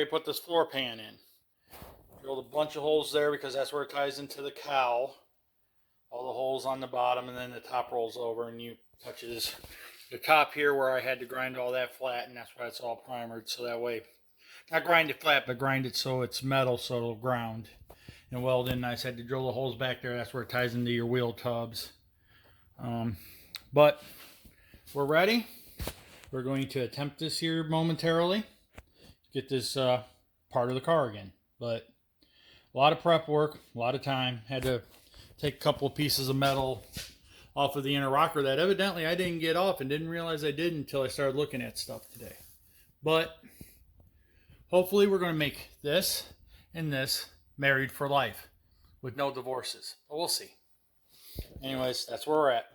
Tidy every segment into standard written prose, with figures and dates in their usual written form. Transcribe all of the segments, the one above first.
put this floor pan in. Drilled a bunch of holes there because that's where it ties into the cowl. All the holes on the bottom, and then the top rolls over and you touches the top here where I had to grind all that flat, and that's why it's all primered, so that way, not grind it flat, but grind it so it's metal so it'll ground and weld in nice. I had to drill the holes back there. That's where it ties into your wheel tubs. But we're ready. We're going to attempt this here momentarily. Get this part of the car again. But a lot of prep work, a lot of time. Had to take a couple of pieces of metal off of the inner rocker that evidently I didn't get off and didn't realize I did until I started looking at stuff today. But hopefully we're going to make this and this married for life with no divorces. But we'll see. Anyways, that's where we're at.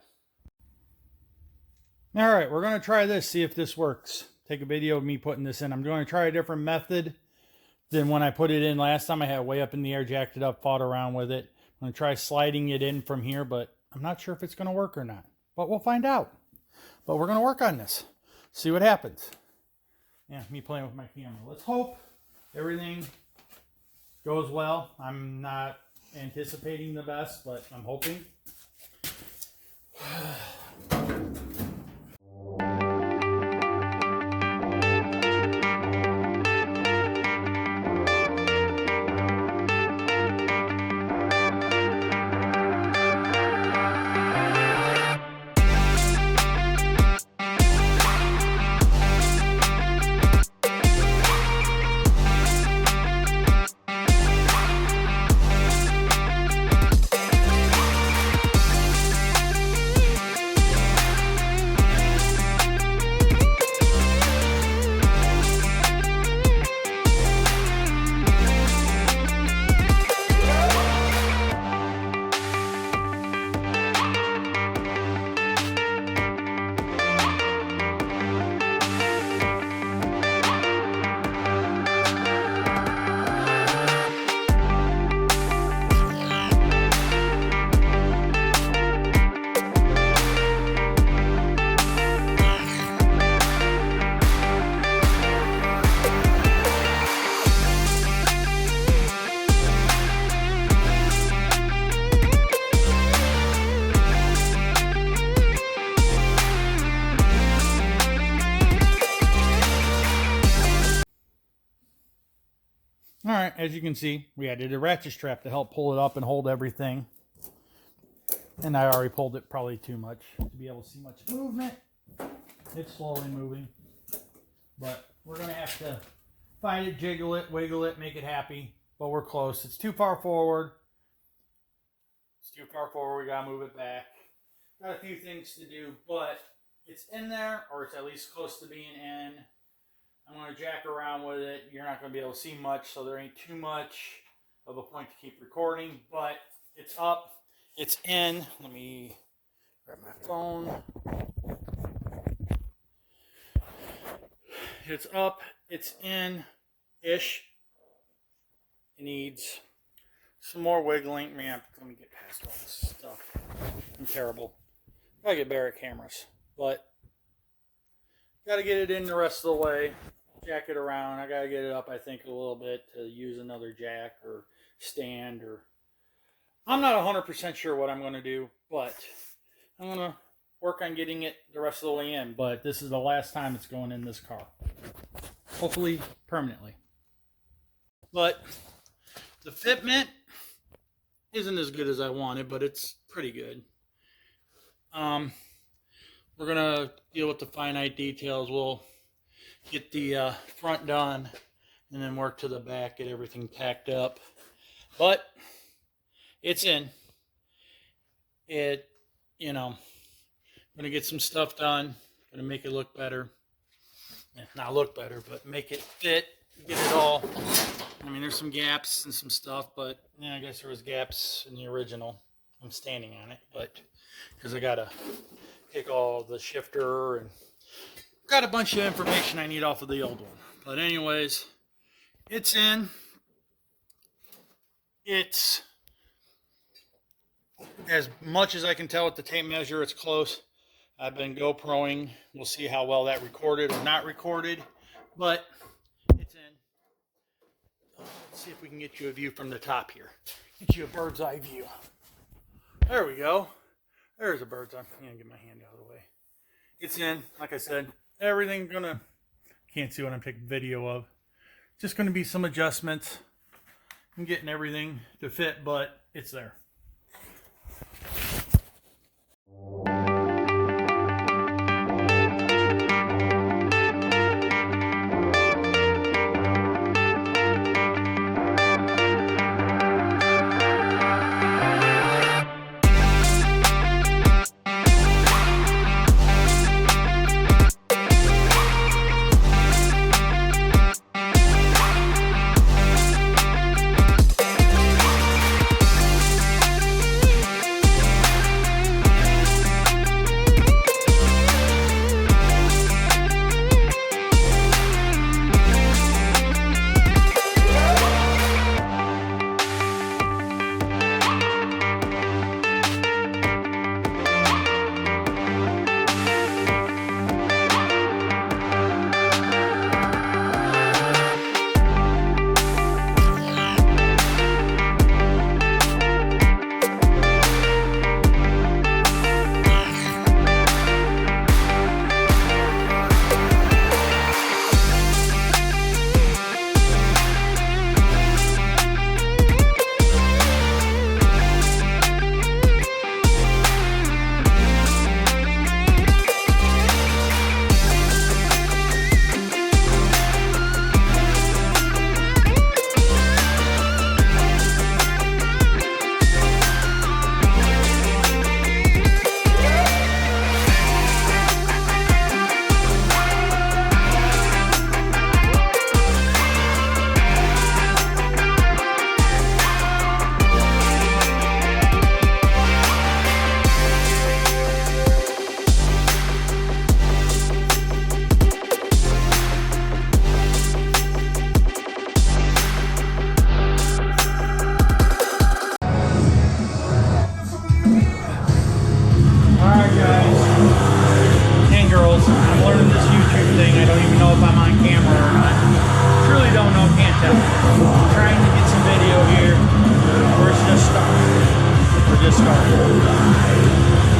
All right, we're going to try this, see if this works. Take a video of me putting this in. I'm going to try a different method than when I put it in last time. I had it way up in the air, jacked it up, fought around with it. I'm going to try sliding it in from here, but I'm not sure if it's going to work or not. But we'll find out. But we're going to work on this. See what happens. Yeah, me playing with my camera. Let's hope everything goes well. I'm not anticipating the best, but I'm hoping. Alright, as you can see, we added a ratchet strap to help pull it up and hold everything. And I already pulled it probably too much to be able to see much movement. It's slowly moving. But we're going to have to fight it, jiggle it, wiggle it, make it happy. But we're close. It's too far forward. It's too far forward. We got to move it back. Got a few things to do, but it's in there, or it's at least close to being in. I'm going to jack around with it. You're not going to be able to see much, so there ain't too much of a point to keep recording, but it's up, it's in. Let me grab my phone. It's up, it's in-ish. It needs some more wiggling. Man, let me get past all this stuff. I'm terrible. Gotta get better at cameras, but gotta get it in the rest of the way. Jack it around. I gotta get it up, I think, a little bit to use another jack or stand, or I'm not 100% sure what I'm going to do, but I'm going to work on getting it the rest of the way in. But this is the last time it's going in this car, hopefully permanently. But the fitment isn't as good as I wanted, but it's pretty good. We're going to deal with the finite details. We'll get the front done and then work to the back, get everything tacked up. But it's in. I'm going to get some stuff done. Going to make it look better. Not look better, but make it fit. Get it all. I mean, there's some gaps and some stuff, but yeah, I guess there was gaps in the original. I'm standing on it, but because I got to take all the shifter and got a bunch of information I need off of the old one. But anyways, it's in. It's, as much as I can tell with the tape measure, it's close. I've been GoProing. We'll see how well that recorded or not recorded, but it's in. Let's see if we can get you a view from the top here. Get you a bird's eye view. There we go. There's a bird's eye. I'm gonna get my hand out of the way. It's in, like I said, everything gonna, can't see what I'm taking video of. Just gonna be some adjustments. I'm getting everything to fit, but it's there.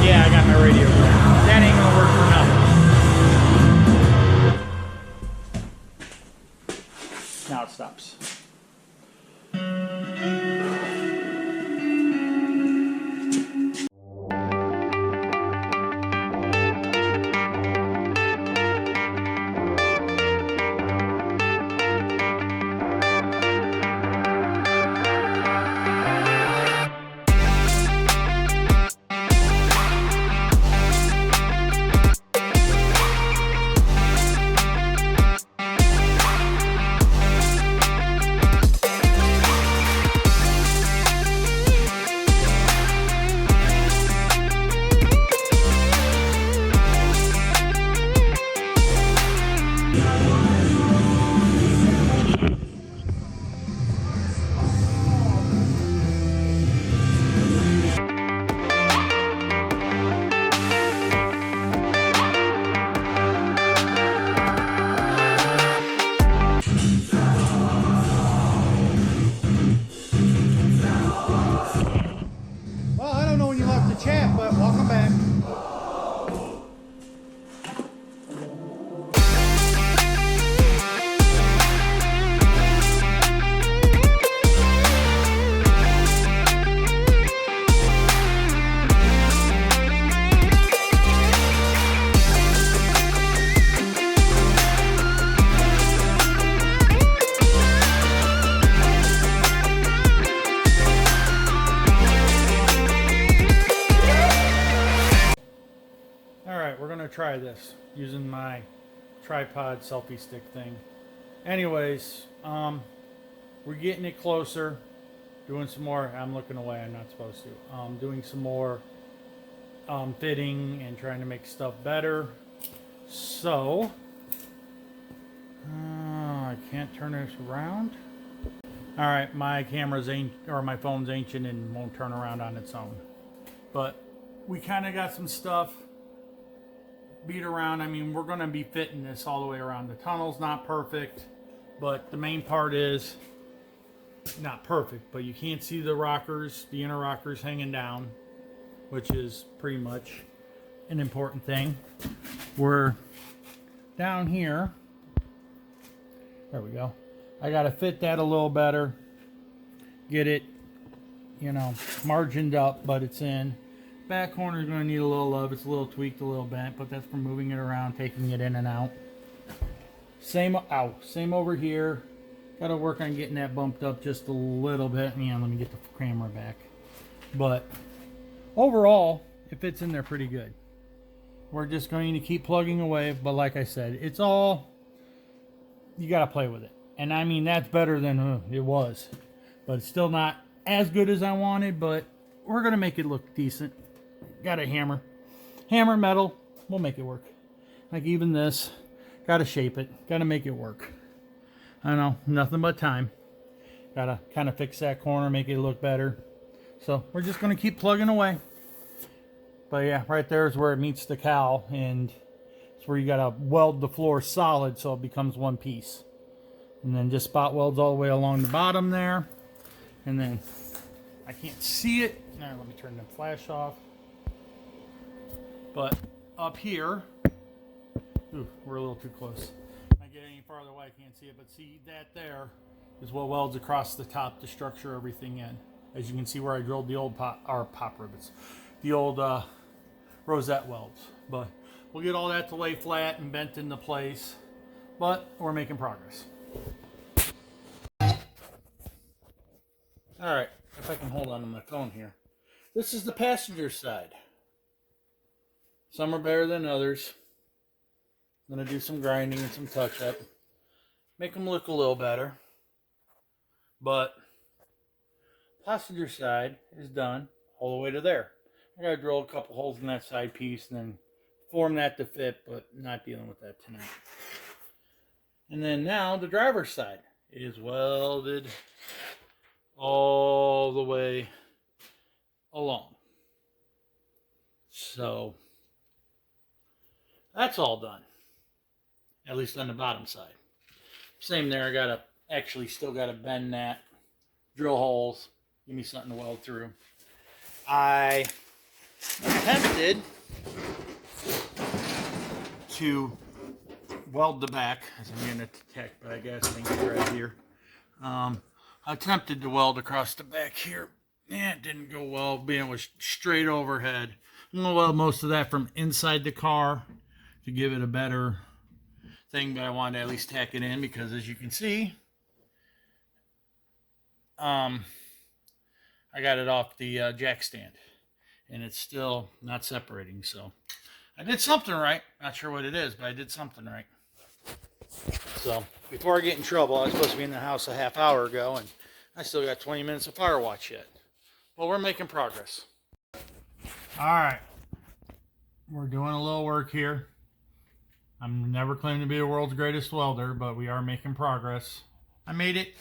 Yeah, I got my radio. That ain't gonna work for nothing. Now it stops. Chat, but welcome back. We're gonna try this using my tripod selfie stick thing. Anyways, we're getting it closer, doing some more. I'm looking away, I'm not supposed to. Doing some more fitting and trying to make stuff better. So I can't turn this around. All right, my camera's or my phone's ancient and won't turn around on its own. But we kind of got some stuff beat around. I mean, we're going to be fitting this all the way around. The tunnel's not perfect, but the main part is not perfect, but you can't see the rockers, the inner rockers hanging down, which is pretty much an important thing. We're down here. There we go. I got to fit that a little better. Get it, you know, margined up, but it's in. Back corner is going to need a little love. It's a little tweaked, a little bent, but that's from moving it around, taking it in and out. Same over here. Got to work on getting that bumped up just a little bit. Yeah, let me get the camera back. But overall, it fits in there pretty good. We're just going to keep plugging away, but like I said, it's all, you got to play with it. And I mean, that's better than it was. But it's still not as good as I wanted, but we're going to make it look decent. Got a hammer. Hammer, metal, we'll make it work. Like even this, got to shape it, got to make it work. I don't know, nothing but time. Got to kind of fix that corner, make it look better. So we're just going to keep plugging away. But yeah, right there is where it meets the cowl, and it's where you got to weld the floor solid so it becomes one piece. And then just spot welds all the way along the bottom there. And then I can't see it. Now let me turn the flash off. But up here, ooh, we're a little too close. If I get any farther away, I can't see it. But see, that there is what welds across the top to structure everything in. As you can see where I drilled the old pop rivets, the old rosette welds. But we'll get all that to lay flat and bent into place. But we're making progress. All right, if I can hold on to my phone here. This is the passenger side. Some are better than others. I'm going to do some grinding and some touch-up. Make them look a little better. But passenger side is done all the way to there. I got to drill a couple holes in that side piece and then form that to fit, but not dealing with that tonight. And then now the driver's side is welded all the way along. So that's all done, at least on the bottom side. Same there. I gotta actually still gotta bend that, drill holes, give me something to weld through. I attempted to weld the back, as I'm getting attacked by a gas tank right here. I attempted to weld across the back here. Yeah, it didn't go well, being it was straight overhead. I'm going to weld most of that from inside the car to give it a better thing, but I wanted to at least tack it in because, as you can see, I got it off the jack stand, and it's still not separating, so I did something right. Not sure what it is, but I did something right. So before I get in trouble, I was supposed to be in the house a half hour ago, and I still got 20 minutes of fire watch yet. Well, we're making progress. All right, we're doing a little work here. I'm never claiming to be the world's greatest welder, but we are making progress. I made it.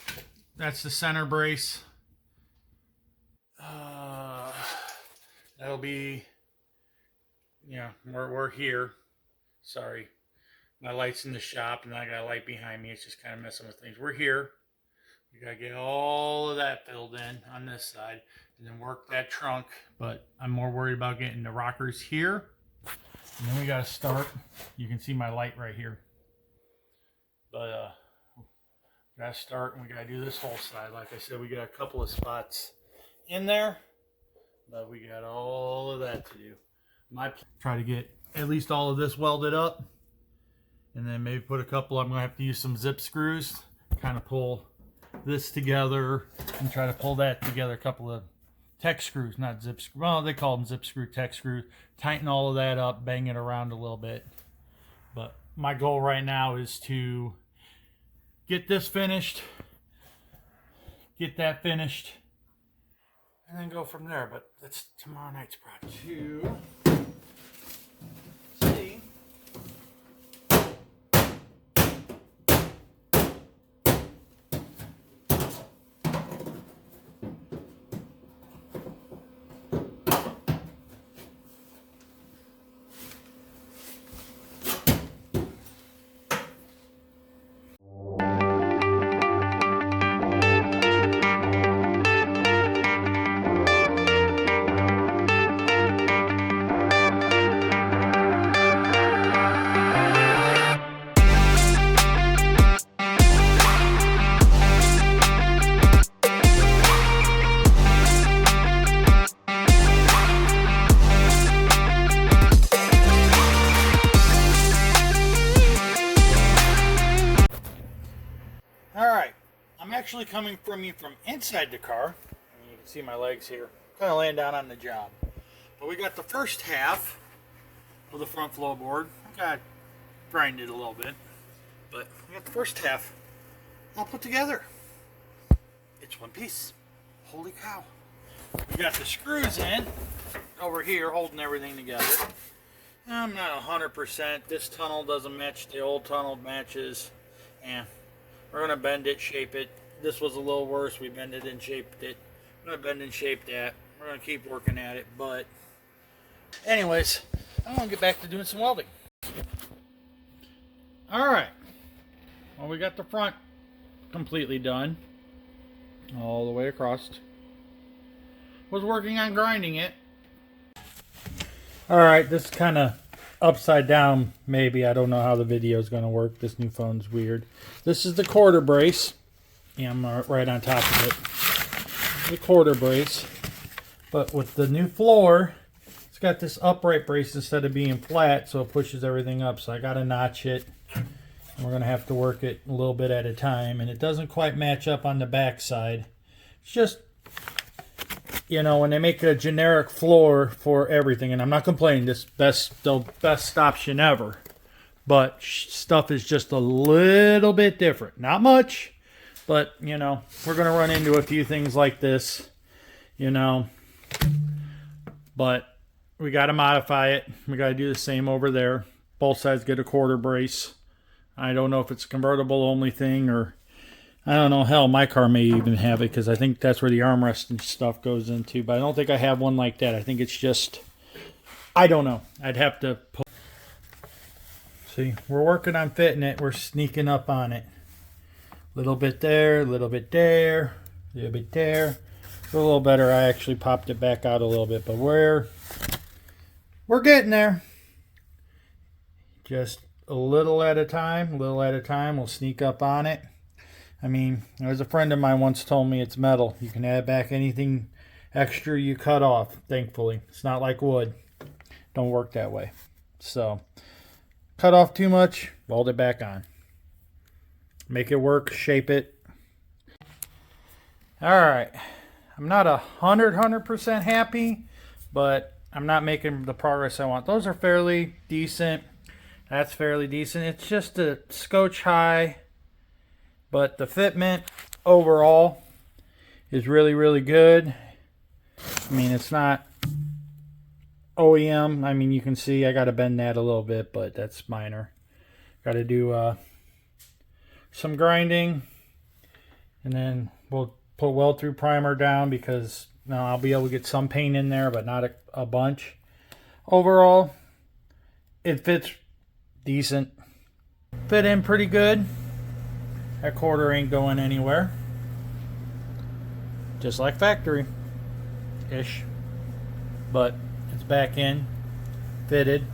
That's the center brace. That'll be, yeah, we're here. Sorry. My light's in the shop, and I got a light behind me. It's just kind of messing with things. We're here. We got to get all of that filled in on this side and then work that trunk. But I'm more worried about getting the rockers here. And then we got to start. You can see my light right here. But got to start, and we got to do this whole side. Like I said, we got a couple of spots in there, but we got all of that to do. Try to get at least all of this welded up. And then maybe put a couple, I'm going to have to use some zip screws, kind of pull this together and try to pull that together. A couple of tech screws, not zip screws. Well, they call them zip screw, tech screws. Tighten all of that up, bang it around a little bit. But my goal right now is to get this finished, get that finished, and then go from there. But that's tomorrow night's project. See. actually coming from me from inside the car. And you can see my legs here. Kind of laying down on the job. But we got the first half of the front floorboard. I got grinded a little bit. But we got the first half all put together. It's one piece. Holy cow. We got the screws in over here holding everything together. I'm not 100%. This tunnel doesn't match the old tunnel. Matches. And we're going to bend it, shape it. This was a little worse. We bended and shaped it. We're going to bend and shape that. We're going to keep working at it. But anyways, I'm going to get back to doing some welding. Alright. Well, we got the front completely done. All the way across. Was working on grinding it. Alright, this is kind of upside down, maybe. I don't know how the video is going to work. This new phone's weird. This is the quarter brace. Yeah, I'm right on top of it. The quarter brace. But with the new floor, it's got this upright brace instead of being flat, so it pushes everything up. So I got to notch it. And we're going to have to work it a little bit at a time. And it doesn't quite match up on the back side. It's just, you know, when they make a generic floor for everything, and I'm not complaining, this the best option ever, but stuff is just a little bit different. Not much, but, you know, we're going to run into a few things like this, you know, but we got to modify it. We got to do the same over there. Both sides get a quarter brace. I don't know if it's a convertible only thing, or I don't know. Hell, my car may even have it, because I think that's where the armrest and stuff goes into. But I don't think I have one like that. I think it's just, I don't know. I'd have to pull. See, we're working on fitting it. We're sneaking up on it. A little bit there, a little bit there, a little bit there. A little better. I actually popped it back out a little bit, but we're getting there. Just a little at a time, we'll sneak up on it. I mean, there's a friend of mine once told me it's metal. You can add back anything extra you cut off, thankfully. It's not like wood. Don't work that way. So, cut off too much, weld it back on. Make it work, shape it. Alright. I'm not 100% happy, but I'm not making the progress I want. Those are fairly decent. That's fairly decent. It's just a scotch high. But the fitment overall is really, really good. I mean, it's not OEM. I mean, you can see I got to bend that a little bit, but that's minor. Got to do some grinding. And then we'll put weld through primer down, because now I'll be able to get some paint in there, but not a bunch. Overall, it fits decent. Fit in pretty good. That quarter ain't going anywhere. Just like factory-ish. But it's back in. Fitted.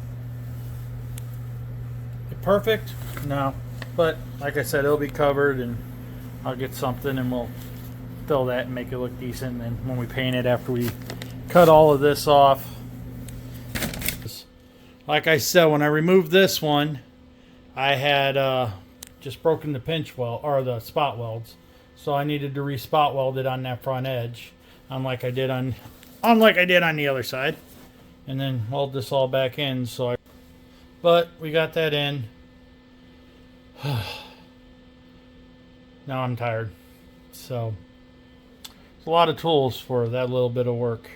Perfect? No. But like I said, it'll be covered, and I'll get something and we'll fill that and make it look decent. And when we paint it, after we cut all of this off. Like I said, when I removed this one, I had just broken the pinch weld, or the spot welds, so I needed to re-spot weld it on that front edge, unlike I did on the other side, and then weld this all back in. But we got that in. Now I'm tired, so it's a lot of tools for that little bit of work.